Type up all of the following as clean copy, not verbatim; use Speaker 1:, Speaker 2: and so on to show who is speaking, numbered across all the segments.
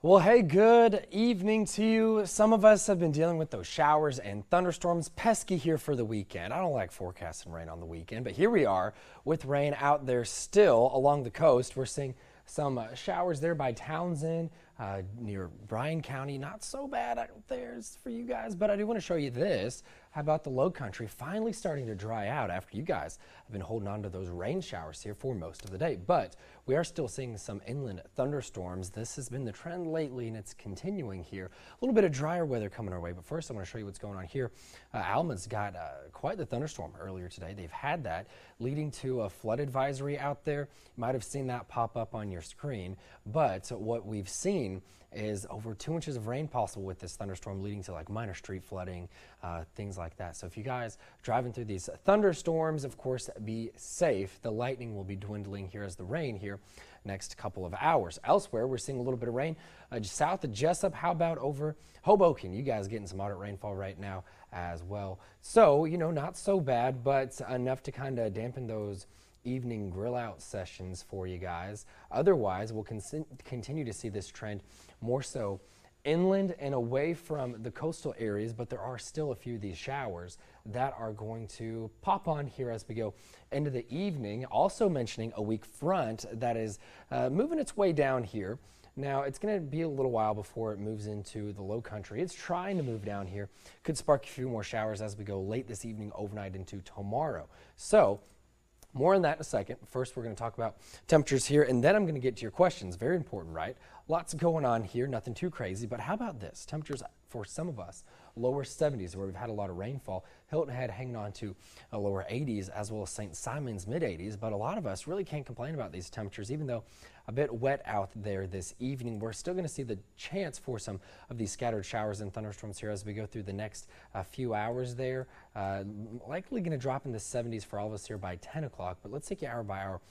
Speaker 1: Well, hey, good evening to you. Some of us have been dealing with those showers and thunderstorms, pesky here for the weekend. I don't like forecasting rain on the weekend, but here we are with rain out there still along the coast. We're seeing some showers there by Townsend, near Bryan County. Not so bad out there for you guys, but I do want to show you this. How about the low country finally starting to dry out after you guys have been holding on to those rain showers here for most of the day. But we are still seeing some inland thunderstorms. This has been the trend lately, and it's continuing here. A little bit of drier weather coming our way, but first I want to show you what's going on here. Alma's got quite the thunderstorm earlier today. They've had that, leading to a flood advisory out there. You might have seen that pop up on your screen, but what we've seen is over 2 inches of rain possible with this thunderstorm, leading to like minor street flooding, things like that. So if you guys driving through these thunderstorms, of course, be safe. The lightning will be dwindling here as the rain here next couple of hours. Elsewhere, we're seeing a little bit of rain just south of Jessup. How about over Hoboken? You guys getting some moderate rainfall right now as well. So, you know, not so bad, but enough to kind of dampen those evening grill out sessions for you guys. Otherwise, we'll continue to see this trend more so inland and away from the coastal areas, but there are still a few of these showers that are going to pop on here as we go into the evening. Also mentioning a weak front that is moving its way down here. Now, it's going to be a little while before it moves into the low country. It's trying to move down here. Could spark a few more showers as we go late this evening, overnight into tomorrow. So, more on that in a second. First, we're going to talk about temperatures here, and then I'm going to get to your questions. Very important, right? Lots going on here, nothing too crazy, but how about this? Temperatures for some of us, lower 70s where we've had a lot of rainfall. Hilton Head hanging on to a lower 80s, as well as St. Simon's mid 80s, but a lot of us really can't complain about these temperatures, even though a bit wet out there this evening. We're still going to see the chance for some of these scattered showers and thunderstorms here as we go through the next few hours there. Likely going to drop in the 70s for all of us here by 10 o'clock, but let's take you hour by hour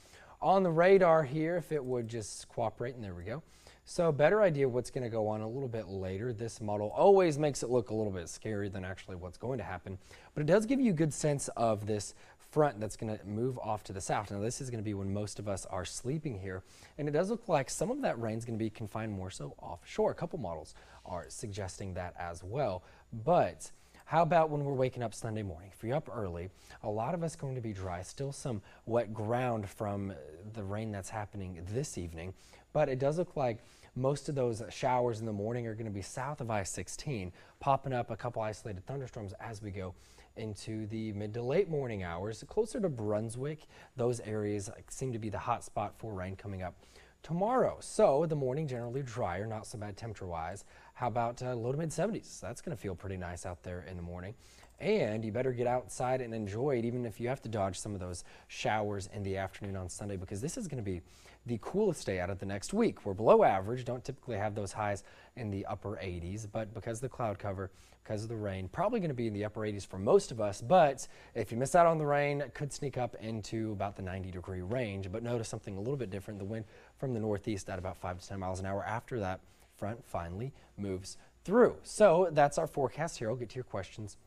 Speaker 1: on the radar here if it would just cooperate, and there we go. So better idea of what's going to go on a little bit later. This model always makes it look a little bit scarier than actually what's going to happen, but it does give you a good sense of this front that's going to move off to the south. Now this is going to be when most of us are sleeping here, and it does look like some of that rain is going to be confined more so offshore. A couple models are suggesting that as well, but how about when we're waking up Sunday morning? If you're up early, a lot of us going to be dry. Still some wet ground from the rain that's happening this evening, but it does look like most of those showers in the morning are going to be south of I-16, popping up a couple isolated thunderstorms as we go into the mid to late morning hours. Closer to Brunswick, those areas seem to be the hot spot for rain coming up tomorrow. So the morning generally drier, not so bad temperature-wise. How about low to mid 70s? That's going to feel pretty nice out there in the morning. And you better get outside and enjoy it, even if you have to dodge some of those showers in the afternoon on Sunday, because this is going to be the coolest day out of the next week. We're below average, don't typically have those highs in the upper 80s, but because of the cloud cover, because of the rain, probably going to be in the upper 80s for most of us. But if you miss out on the rain, it could sneak up into about the 90-degree range. But notice something a little bit different. The wind from the northeast at about 5 to 10 miles an hour after that front finally moves through. So that's our forecast here. I'll get to your questions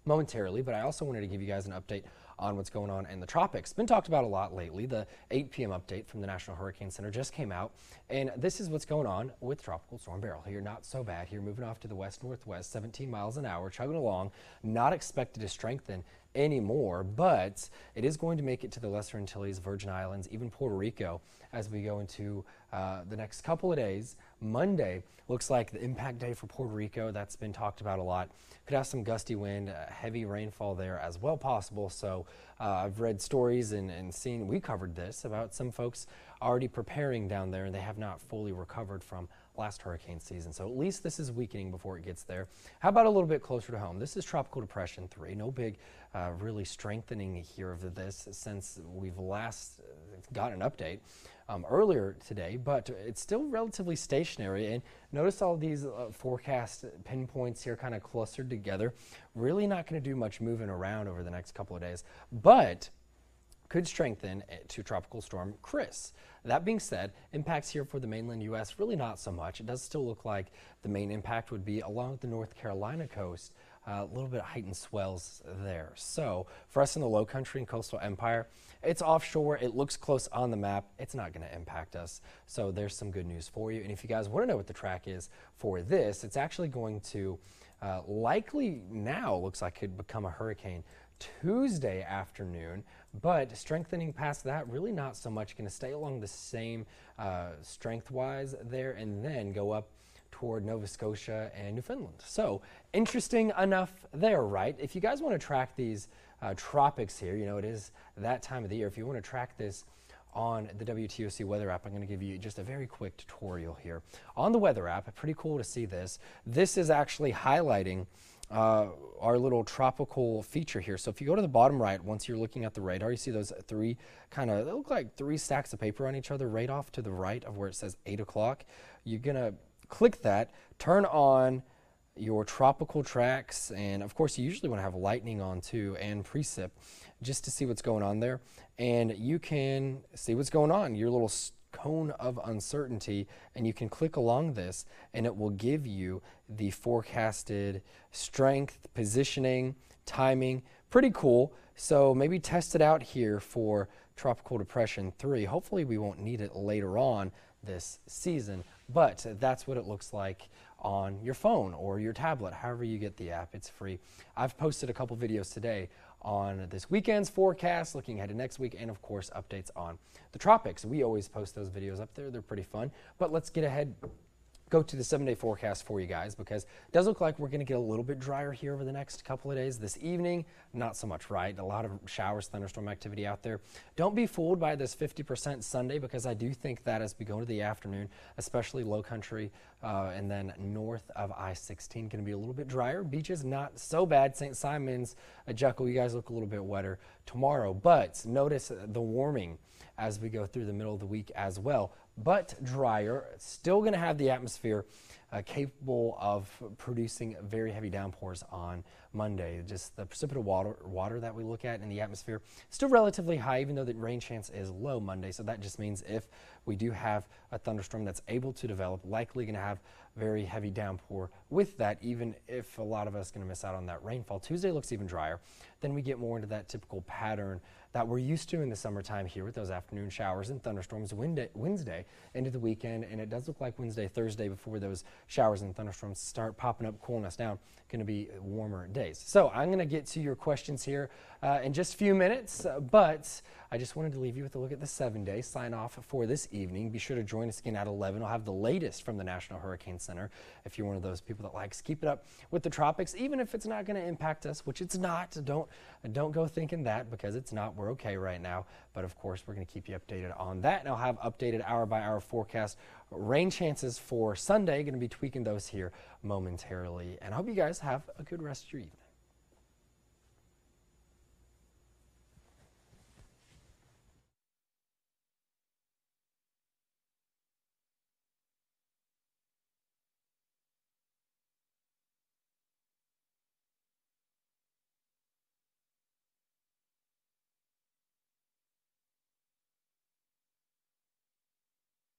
Speaker 1: momentarily, but I also wanted to give you guys an update on what's going on in the tropics. Been talked about a lot lately. The 8 p.m. update from the National Hurricane Center just came out, and this is what's going on with Tropical Storm Beryl here. Not so bad here, moving off to the west-northwest, 17 miles an hour, chugging along, not expected to strengthen anymore, but it is going to make it to the Lesser Antilles, Virgin Islands, even Puerto Rico as we go into the next couple of days. Monday looks like the impact day for Puerto Rico. That's been talked about a lot. Could have some gusty wind, heavy rainfall there as well possible. So I've read stories and seen, we covered this, about some folks already preparing down there, and they have not fully recovered from last hurricane season. So at least this is weakening before it gets there. How about a little bit closer to home? This is Tropical Depression 3. No big really strengthening here of this since we've last got an update earlier today, but it's still relatively stationary. And notice all these forecast pinpoints here kind of clustered together. Really not going to do much moving around over the next couple of days, but could strengthen to Tropical Storm Chris. That being said, impacts here for the mainland U.S. really not so much. It does still look like the main impact would be along the North Carolina coast a little bit of heightened swells there. So for us in the low country and coastal empire, it's offshore. It looks close on the map. It's not going to impact us. So there's some good news for you. And if you guys want to know what the track is for this, it's actually going to likely now looks like could become a hurricane Tuesday afternoon, but strengthening past that, really not so much. Going to stay along the same strength-wise there and then go up toward Nova Scotia and Newfoundland. So interesting enough there, right? If you guys want to track these tropics here, you know, it is that time of the year. If you want to track this on the WTOC weather app, I'm going to give you just a very quick tutorial here. On the weather app, pretty cool to see this. This is actually highlighting our little tropical feature here. So if you go to the bottom right, once you're looking at the radar, you see those three they look like three stacks of paper on each other right off to the right of where it says 8 o'clock. You're going to click that, turn on your tropical tracks, and of course you usually want to have lightning on too and precip just to see what's going on there, and you can see what's going on, your little cone of uncertainty, and you can click along this and it will give you the forecasted strength, positioning, timing. Pretty cool. So maybe test it out here for Tropical Depression 3. Hopefully we won't need it later on this season, but that's what it looks like on your phone or your tablet, however you get the app. It's free. I've posted a couple videos today on this weekend's forecast, looking ahead to next week, and of course updates on the tropics. We always post those videos up there. They're pretty fun. But let's get ahead, go to the 7-day forecast for you guys, because it does look like we're going to get a little bit drier here over the next couple of days. This evening, not so much, right? A lot of showers, thunderstorm activity out there. Don't be fooled by this 50% Sunday, because I do think that as we go into the afternoon, especially low country and then north of I-16, going to be a little bit drier. Beaches not so bad. St. Simons, Jekyll, you guys look a little bit wetter tomorrow, but notice the warming as we go through the middle of the week as well, but drier. Still going to have the atmosphere capable of producing very heavy downpours on Monday. Just the precipitate water that we look at in the atmosphere still relatively high, even though the rain chance is low Monday. So that just means if we do have a thunderstorm that's able to develop, likely going to have very heavy downpour with that, even if a lot of us going to miss out on that rainfall. Tuesday looks even drier. Then we get more into that typical pattern that we're used to in the summertime here with those afternoon showers and thunderstorms Wednesday into the weekend. And it does look like Wednesday, Thursday, before those showers and thunderstorms start popping up, cooling us down, going to be warmer days. So I'm going to get to your questions here in just a few minutes, but I just wanted to leave you with a look at the 7-day sign off for this evening. Be sure to join us again at 11. I'll have the latest from the National Hurricane Center if you're one of those people that likes keep it up with the tropics, even if it's not going to impact us, which it's not. Don't go thinking that, because it's not. We're okay right now, but of course we're going to keep you updated on that, and I'll have updated hour-by-hour forecast. Rain chances for Sunday, going to be tweaking those here momentarily, and I hope you guys have a good rest of your evening.